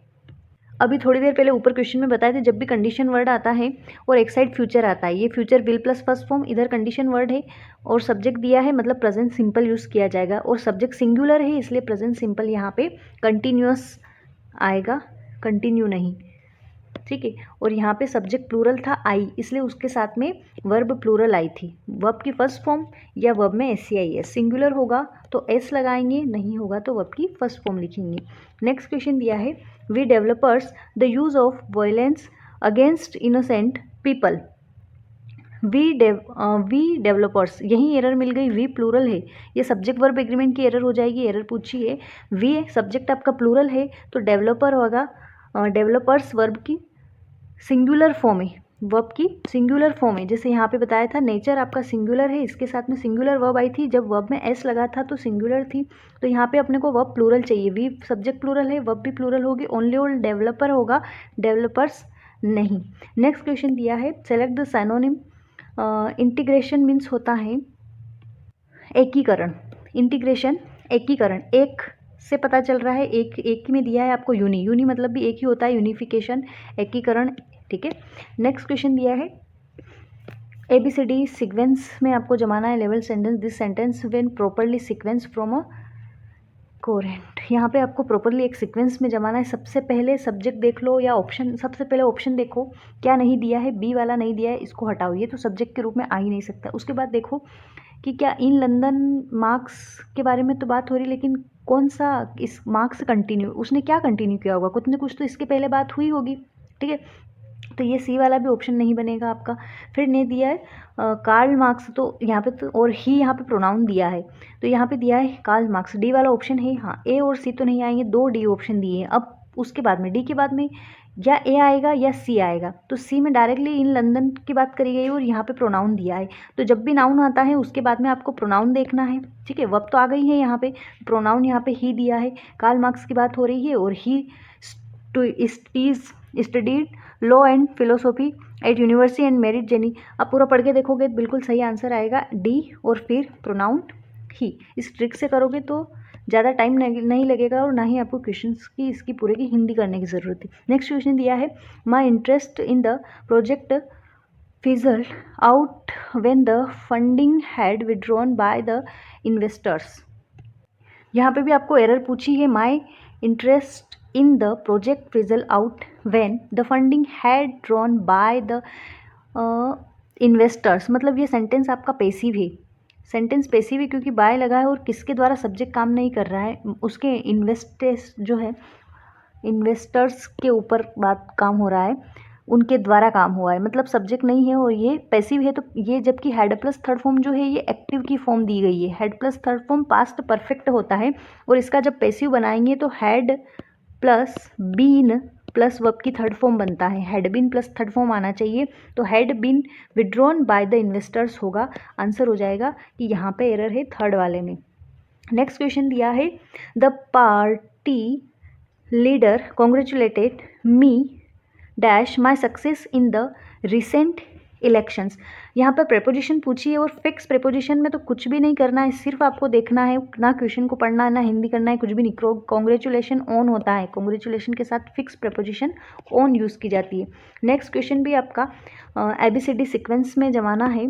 अभी थोड़ी देर पहले ऊपर क्वेश्चन में बताए थे जब भी कंडीशन वर्ड आता है और एक साइड फ्यूचर आता है, ये future will plus first form, इधर कंडीशन वर्ड है और सब्जेक्ट दिया है, मतलब प्रेजेंट सिंपल यूज़ किया जाएगा, और सब्जेक्ट सिंगुलर है इसलिए प्रेजेंट सिंपल यहाँ पे कंटिन्यूअस आएगा, कंटिन्यू नहीं, ठीक है। और यहाँ पे सब्जेक्ट प्लूरल था आई, इसलिए उसके साथ में वर्ब प्लूरल आई थी। वर्ब की फर्स्ट फॉर्म या वर्ब में SCIS, सिंगुलर होगा तो S लगाएंगे, नहीं होगा तो वर्ब की फर्स्ट फॉर्म लिखेंगे। नेक्स्ट क्वेश्चन दिया है we developers the use of violence against innocent people. We developers, यहीं एरर मिल गई, वी प्लूरल है, ये सब्जेक्ट वर्ब एग्रीमेंट की एरर हो जाएगी, एरर पूछी है। वी सब्जेक्ट आपका प्लूरल है तो डेवलपर होगा, डेवलपर्स वर्ब की सिंगुलर फॉर्म है, वर्ब की सिंगुलर फॉर्म है। जैसे यहाँ पे बताया था नेचर आपका सिंगुलर है, इसके साथ में सिंगुलर वर्ब आई थी, जब वर्ब में S लगा था तो सिंगुलर थी, तो यहाँ पे अपने को वर्ब प्लूरल चाहिए। वी सब्जेक्ट प्लूरल है, वर्ब भी प्लूरल होगी, ओनली और डेवलपर होगा, डेवलपर्स नहीं। नेक्स्ट क्वेश्चन दिया है select the synonym. Integration means होता है एकीकरण, इंटीग्रेशन एकीकरण, एक से पता चल रहा है, एक में दिया है आपको यूनी, यूनी मतलब भी एक ही होता है, यूनिफिकेशन, एकीकरण, ठीक है। नेक्स्ट क्वेश्चन दिया है ABCD सीक्वेंस में आपको जमाना है level sentence, this sentence when properly sequence from a coherent. यहाँ पे आपको प्रॉपरली एक सीक्वेंस में जमाना है। सबसे पहले सब्जेक्ट देख लो या ऑप्शन, सबसे पहले ऑप्शन देखो क्या नहीं दिया है, बी वाला नहीं दिया है, इसको हटाओ, ये तो सब्जेक्ट के रूप में आ ही नहीं सकता। उसके बाद देखो कि क्या इन लंदन मार्क्स के बारे में तो बात हो रही, लेकिन कौन सा इस मार्क्स कंटिन्यू, उसने क्या कंटिन्यू किया होगा, कुछ न कुछ तो इसके पहले बात हुई होगी, ठीक है। तो ये सी वाला भी ऑप्शन नहीं बनेगा आपका। फिर ने दिया है कार्ल मार्क्स, तो यहाँ पे तो, और ही यहाँ पे प्रोनाउन दिया है, तो यहाँ पे दिया है कार्ल मार्क्स, डी वाला ऑप्शन है। हाँ, ए और सी तो नहीं आएंगे, दो डी ऑप्शन दिए हैं। अब उसके बाद में डी के बाद में या ए आएगा या सी आएगा, तो सी में डायरेक्टली इन लंदन की बात करी गई और यहाँ पे प्रोनाउन दिया है। तो जब भी नाउन आता है उसके बाद में आपको प्रोनाउन देखना है, ठीक है। वर्ब तो आ गई है यहाँ पे, प्रोनाउन यहाँ पे ही दिया है, कार्ल मार्क्स की बात हो रही है और ही टू स्टीज studied law and philosophy at university and married Jenny. आप पूरा पढ़ के देखोगे तो बिल्कुल सही आंसर आएगा डी, और फिर प्रोनाउन ही। इस ट्रिक से करोगे तो ज़्यादा टाइम नहीं लगेगा और ना ही आपको क्वेश्चंस की इसकी पूरे की हिंदी करने की ज़रूरत है। नेक्स्ट क्वेश्चन दिया है, my interest in the project fizzled out when the funding had withdrawn by the investors। यहाँ पे भी आपको एरर पूछी है, my interest in the project fizzle out when the funding had drawn by the investors. मतलब ये सेंटेंस आपका पैसिव है, सेंटेंस पैसिव है क्योंकि बाय लगा है और किसके द्वारा सब्जेक्ट काम नहीं कर रहा है, उसके इन्वेस्टर्स जो है इन्वेस्टर्स के ऊपर बात काम हो रहा है, उनके द्वारा काम हुआ है, मतलब सब्जेक्ट नहीं है और ये पैसिव है। तो ये जबकि हेड प्लस थर्ड फॉर्म जो है ये एक्टिव की फॉर्म दी गई है, had plus third form past perfect होता है और इसका जब पैसिव बनाएंगे तो had plus been plus verb की थर्ड फॉर्म बनता है, had been plus third form आना चाहिए। तो had been withdrawn by the investors होगा, आंसर हो जाएगा कि यहाँ पे एरर है थर्ड वाले में। नेक्स्ट क्वेश्चन दिया है, the party leader congratulated me dash my success in the recent elections. यहाँ पर प्रेपोजिशन पूछी है और फिक्स प्रेपोजिशन में तो कुछ भी नहीं करना है, सिर्फ आपको देखना है, ना क्वेश्चन को पढ़ना है ना हिंदी करना है, कुछ भी नहीं। कॉन्ग्रेचुलेशन ऑन होता है, कॉन्ग्रेचुलेशन के साथ फिक्स प्रेपोजिशन ऑन यूज़ की जाती है। नेक्स्ट क्वेश्चन भी आपका ABCD सीक्वेंस में जमाना है,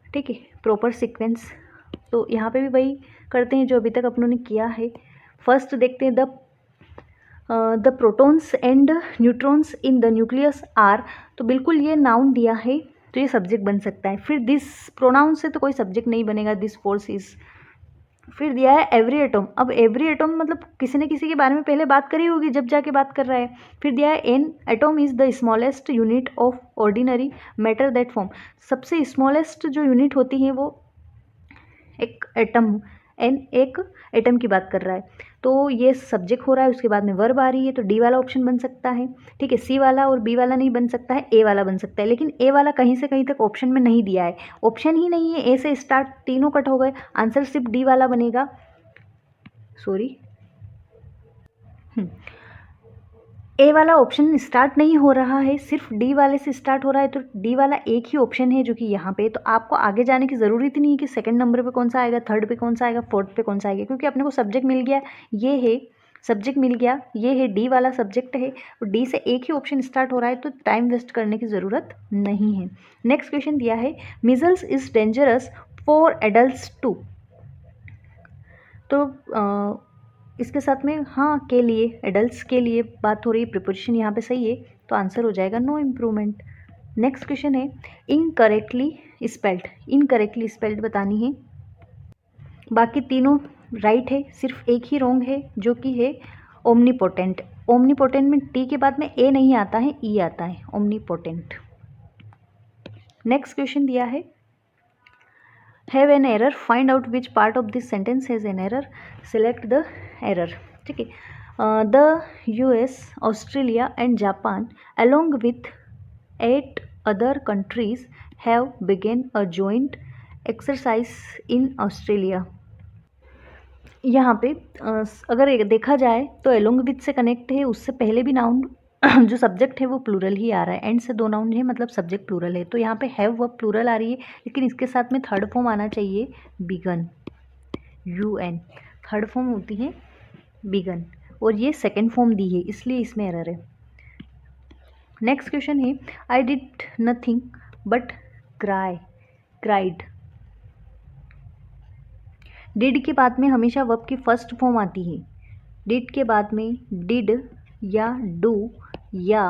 ठीक है, प्रॉपर सीक्वेंस। तो यहाँ पे भी वही करते हैं जो अभी तक अपनों ने किया है। फर्स्ट देखते हैं, the protons and neutrons in the nucleus are. तो बिल्कुल ये नाउन दिया है तो ये सब्जेक्ट बन सकता है। फिर दिस प्रोनाउन से तो कोई सब्जेक्ट नहीं बनेगा, दिस फोर्स इज। फिर दिया है एवरी एटम। अब एवरी एटम मतलब किसी न किसी के बारे में पहले बात करी होगी जब जाके बात कर रहा है। फिर दिया है an atom is the smallest unit of ordinary matter that form. सबसे स्मॉलेस्ट जो यूनिट होती है वो एक एटम, एन एक एटम की बात कर रहा है। तो ये सब्जेक्ट हो रहा है, उसके बाद में वर्ब आ रही है, तो डी वाला ऑप्शन बन सकता है, ठीक है। सी वाला और बी वाला नहीं बन सकता है, ए वाला बन सकता है, लेकिन ए वाला कहीं से कहीं तक ऑप्शन में नहीं दिया है, ऑप्शन ही नहीं है। ए से स्टार्ट तीनों कट हो गए, आंसर सिर्फ डी वाला बनेगा। सॉरी, ए वाला ऑप्शन स्टार्ट नहीं हो रहा है, सिर्फ डी वाले से स्टार्ट हो रहा है, तो डी वाला एक ही ऑप्शन है जो कि यहाँ पे। तो आपको आगे जाने की ज़रूरत ही नहीं है कि सेकंड नंबर पे कौन सा आएगा, थर्ड पे कौन सा आएगा, फोर्थ पे कौन सा आएगा, क्योंकि अपने को सब्जेक्ट मिल गया, ये है सब्जेक्ट मिल गया, ये है डी वाला सब्जेक्ट है, और डी से एक ही ऑप्शन स्टार्ट हो रहा है, तो टाइम वेस्ट करने की ज़रूरत नहीं है। नेक्स्ट क्वेश्चन दिया है, measles is dangerous for adults too. तो इसके साथ में हाँ के लिए, एडल्ट्स के लिए बात हो रही है, प्रिपोजिशन यहाँ पे सही है, तो आंसर हो जाएगा नो इम्प्रूवमेंट। नेक्स्ट क्वेश्चन है, इनकरेक्टली स्पेल्ड। इनकरेक्टली स्पेल्ड बतानी है, बाकी तीनों राइट है, सिर्फ एक ही रॉन्ग है जो कि है ओमनीपोटेंट। ओमनीपोटेंट में टी के बाद में ए नहीं आता है, ई आता है, ओमनीपोटेंट। नेक्स्ट क्वेश्चन दिया है, have an error, find out which part of this sentence has an error, select the error, ठीक है। The US, Australia and Japan along with 8 other countries have began a joint exercise in Australia. यहाँ पे अगर देखा जाए तो अलोंग विथ से कनेक्ट है, उससे पहले भी नाउन जो सब्जेक्ट है वो प्लूरल ही आ रहा है, एंड से दो नाउन है मतलब सब्जेक्ट प्लूरल है, तो यहाँ पे हैव वर्ब प्लूरल आ रही है, लेकिन इसके साथ में थर्ड फॉर्म आना चाहिए बिगन, UN, थर्ड फॉर्म होती है बिगन, और ये सेकेंड फॉर्म दी है, इसलिए इसमें एरर है। नेक्स्ट क्वेश्चन है, I did nothing but cried. Did के बाद में हमेशा वर्ब की फर्स्ट फॉर्म आती है, डिड के बाद में डिड या डू या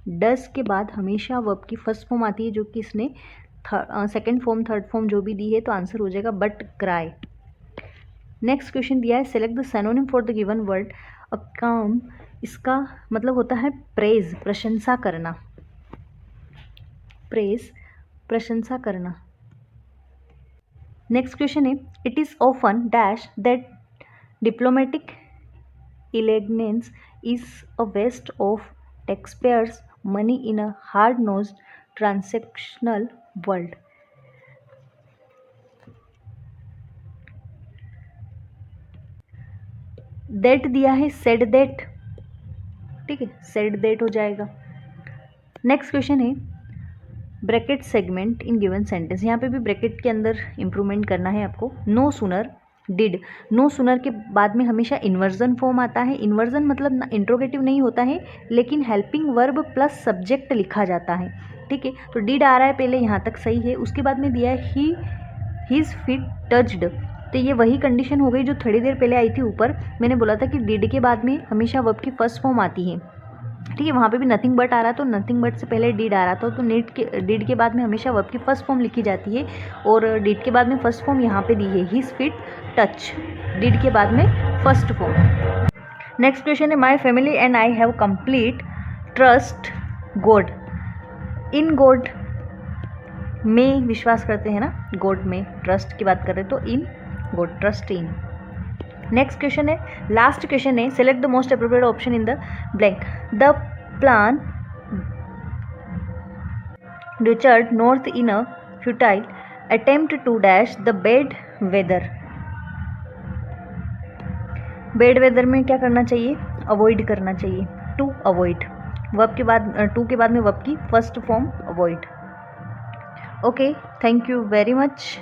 डस के बाद हमेशा वर्ब की फर्स्ट फॉर्म आती है, जो कि इसने सेकेंड फॉर्म थर्ड फॉर्म जो भी दी है, तो आंसर हो जाएगा बट क्राई। नेक्स्ट क्वेश्चन दिया है, select the synonym for the given word अकाम। इसका मतलब होता है प्रेज, प्रशंसा करना, प्रेज प्रशंसा करना। नेक्स्ट क्वेश्चन है, it is often dash that diplomatic elegance is a waste of taxpayers' money in a hard-nosed transactional world. That दिया है said that, ठीक है, सेड दैट हो जाएगा। नेक्स्ट क्वेश्चन है bracket segment in given sentence. यहाँ पे भी ब्रैकेट के अंदर इंप्रूवमेंट करना है आपको। No sooner did, no sooner के बाद में हमेशा इन्वर्जन फॉर्म आता है। इन्वर्जन मतलब ना इंट्रोगेटिव नहीं होता है, लेकिन हेल्पिंग वर्ब प्लस सब्जेक्ट लिखा जाता है, ठीक है। तो डिड आ रहा है पहले, यहाँ तक सही है। उसके बाद में दिया है हीज फीट टच्ड, तो ये वही कंडीशन हो गई जो थोड़ी देर पहले आई थी ऊपर। मैंने बोला था कि डिड के बाद में हमेशा वर्ब की फर्स्ट फॉर्म आती है, ठीक है। वहाँ पे भी नथिंग बट आ रहा, तो नथिंग बट से पहले डिड आ रहा था, तो डिड के बाद में हमेशा वर्ब की फर्स्ट फॉर्म लिखी जाती है, और डिड के बाद में फर्स्ट फॉर्म यहाँ पे दी है हिज फीट टच, डिड के बाद में फर्स्ट फॉर्म। नेक्स्ट क्वेश्चन है my family and I have complete trust God. In God में विश्वास करते हैं ना, गॉड में ट्रस्ट की बात कर रहे हैं, तो in God, trust in. Next question है, लास्ट क्वेश्चन है, select the most appropriate option in the blank. The plan Richard north in a futile attempt to dash the bad weather. Bad weather में क्या करना चाहिए, अवॉइड करना चाहिए, टू अवॉइड। वर्ब के बाद टू के बाद में वर्ब की first form avoid. Okay, thank you very much.